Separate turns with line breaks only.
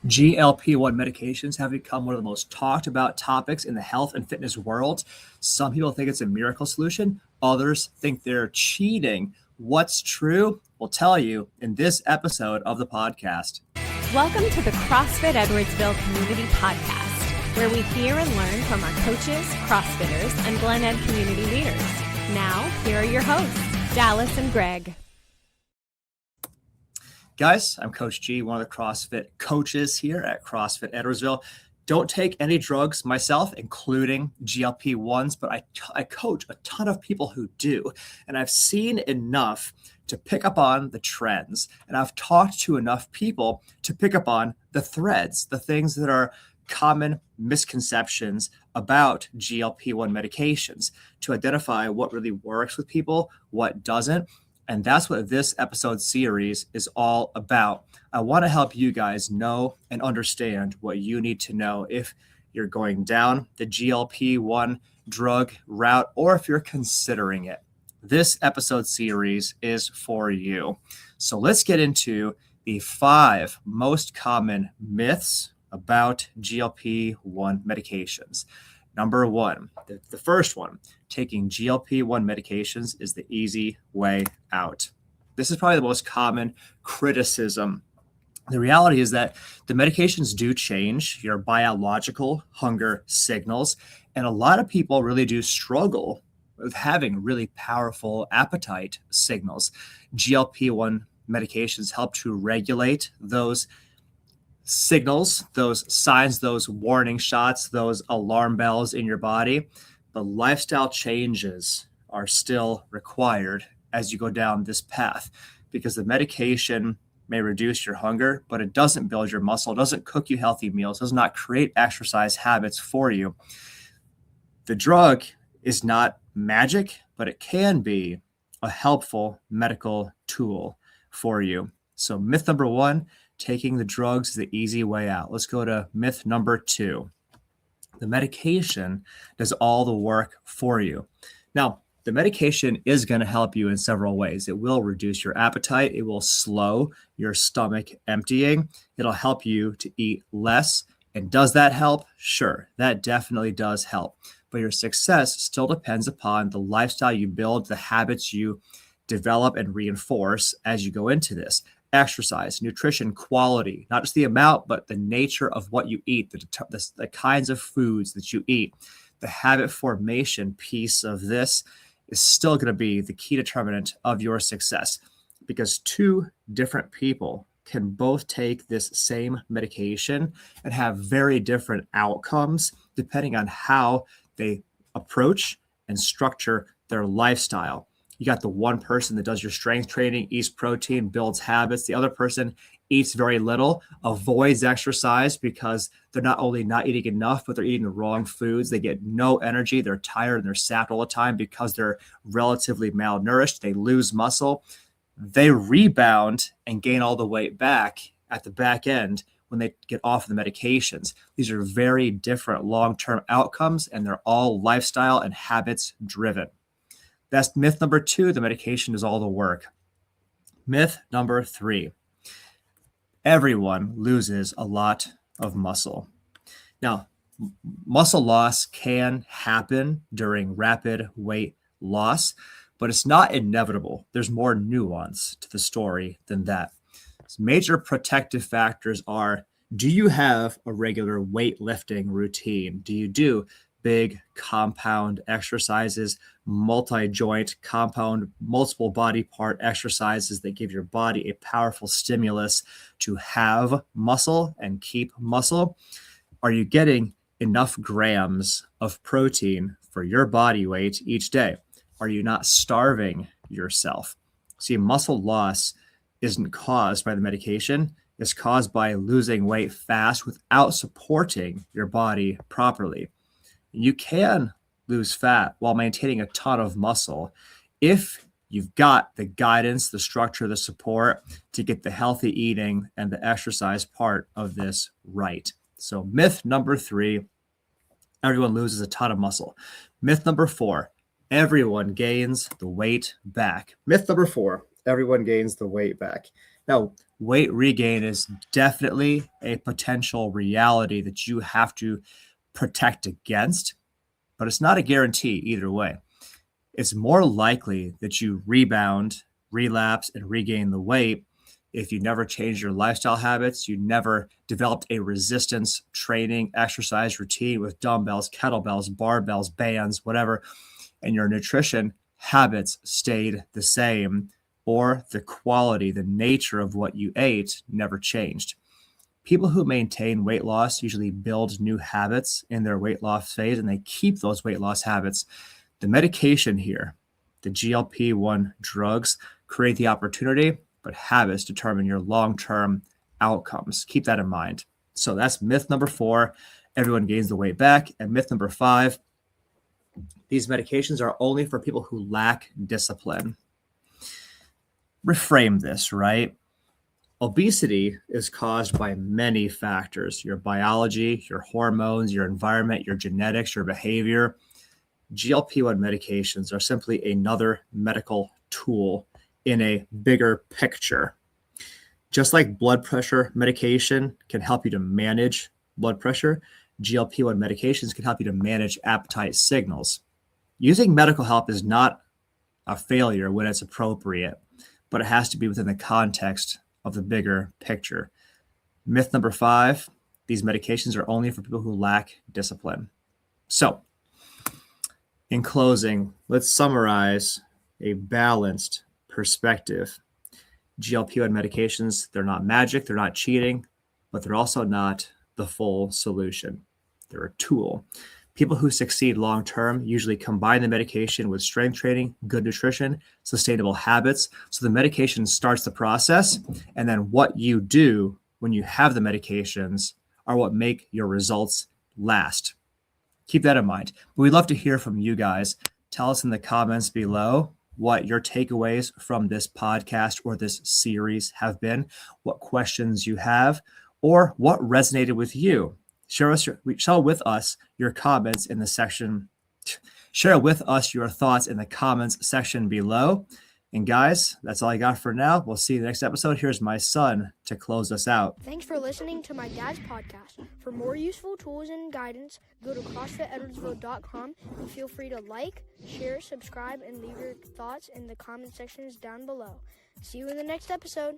GLP-1 medications have become one of the most talked about topics in the health and fitness world. Some people think it's a miracle solution. Others think they're cheating. What's true? We'll tell you in this episode of the podcast.
Welcome to the CrossFit Edwardsville Community Podcast, where we hear and learn from our coaches, CrossFitters, and Glen Ed community leaders. Now, here are your hosts, Dallas and Greg.
Guys, I'm Coach G, one of the CrossFit coaches here at CrossFit Edwardsville. Don't take any drugs myself, including GLP-1s, but I coach a ton of people who do. And I've seen enough to pick up on the trends. And I've talked to enough people to pick up on the threads, the things that are common misconceptions about GLP-1 medications to identify what really works with people, what doesn't. And that's what this episode series is all about. I want to help you guys know and understand what you need to know if you're going down the GLP-1 drug route or if you're considering it. This episode series is for you. So let's get into the 5 most common myths about GLP-1 medications. Number 1, the first one, taking GLP-1 medications is the easy way out. This is probably the most common criticism. The reality is that the medications do change your biological hunger signals, and a lot of people really do struggle with having really powerful appetite signals. GLP-1 medications help to regulate those signals, those signs, those warning shots, those alarm bells in your body. But lifestyle changes are still required as you go down this path because the medication may reduce your hunger, but it doesn't build your muscle, doesn't cook you healthy meals, does not create exercise habits for you. The drug is not magic, but it can be a helpful medical tool for you. So myth number 1, taking the drugs is the easy way out. Let's go to myth number 2. The medication does all the work for you. Now, the medication is going to help you in several ways. It will reduce your appetite. It will slow your stomach emptying. It'll help you to eat less. And does that help? Sure, that definitely does help. But your success still depends upon the lifestyle you build, the habits you develop and reinforce as you go into this. Exercise, nutrition, quality, not just the amount, but the nature of what you eat, the kinds of foods that you eat. The habit formation piece of this is still going to be the key determinant of your success because 2 different people can both take this same medication and have very different outcomes depending on how they approach and structure their lifestyle. You got the one person that does your strength training, eats protein, builds habits. The other person eats very little, avoids exercise because they're not only not eating enough, but they're eating the wrong foods. They get no energy. They're tired and they're sapped all the time because they're relatively malnourished. They lose muscle. They rebound and gain all the weight back at the back end when they get off the medications. These are very different long-term outcomes, and they're all lifestyle and habits driven. That's myth number 2. The medication does all the work. Myth number 3. Everyone loses a lot of muscle. Now, muscle loss can happen during rapid weight loss, but it's not inevitable. There's more nuance to the story than that. So major protective factors are, do you have a regular weightlifting routine? Do you do big compound exercises, multi-joint compound, multiple body part exercises that give your body a powerful stimulus to have muscle and keep muscle? Are you getting enough grams of protein for your body weight each day? Are you not starving yourself? See, muscle loss isn't caused by the medication. It's caused by losing weight fast without supporting your body properly. You can lose fat while maintaining a ton of muscle if you've got the guidance, the structure, the support to get the healthy eating and the exercise part of this right. So myth number 3, everyone loses a ton of muscle. Myth number 4, everyone gains the weight back. Myth number 4, everyone gains the weight back. Now, weight regain is definitely a potential reality that you have to protect against, but it's not a guarantee either way. It's more likely that you rebound, relapse, and regain the weight if you never changed your lifestyle habits, you never developed a resistance training exercise routine with dumbbells, kettlebells, barbells, bands, whatever, and your nutrition habits stayed the same, or the quality, the nature of what you ate never changed. People who maintain weight loss usually build new habits in their weight loss phase, and they keep those weight loss habits. The medication here, the GLP-1 drugs, create the opportunity, but habits determine your long-term outcomes. Keep that in mind. So that's myth number 4. Everyone gains the weight back. And myth number 5, these medications are only for people who lack discipline. Reframe this, right? Obesity is caused by many factors: your biology, your hormones, your environment, your genetics, your behavior. GLP-1 medications are simply another medical tool in a bigger picture. Just like blood pressure medication can help you to manage blood pressure, GLP-1 medications can help you to manage appetite signals. Using medical help is not a failure when it's appropriate, but it has to be within the context of the bigger picture. Myth number 5, these medications are only for people who lack discipline. So, in closing, let's summarize a balanced perspective. GLP-1 medications, they're not magic, they're not cheating, but they're also not the full solution. They're a tool. People who succeed long-term usually combine the medication with strength training, good nutrition, sustainable habits. So the medication starts the process, and then what you do when you have the medications are what make your results last. Keep that in mind. But we'd love to hear from you guys. Tell us in the comments below what your takeaways from this podcast or this series have been, what questions you have, or what resonated with you. Share with us your comments in the section. Share with us your thoughts in the comments section below. And guys, that's all I got for now. We'll see you in the next episode. Here's my son to close us out.
Thanks for listening to my dad's podcast. For more useful tools and guidance, go to CrossFitEdwardsville.com and feel free to like, share, subscribe, and leave your thoughts in the comment sections down below. See you in the next episode.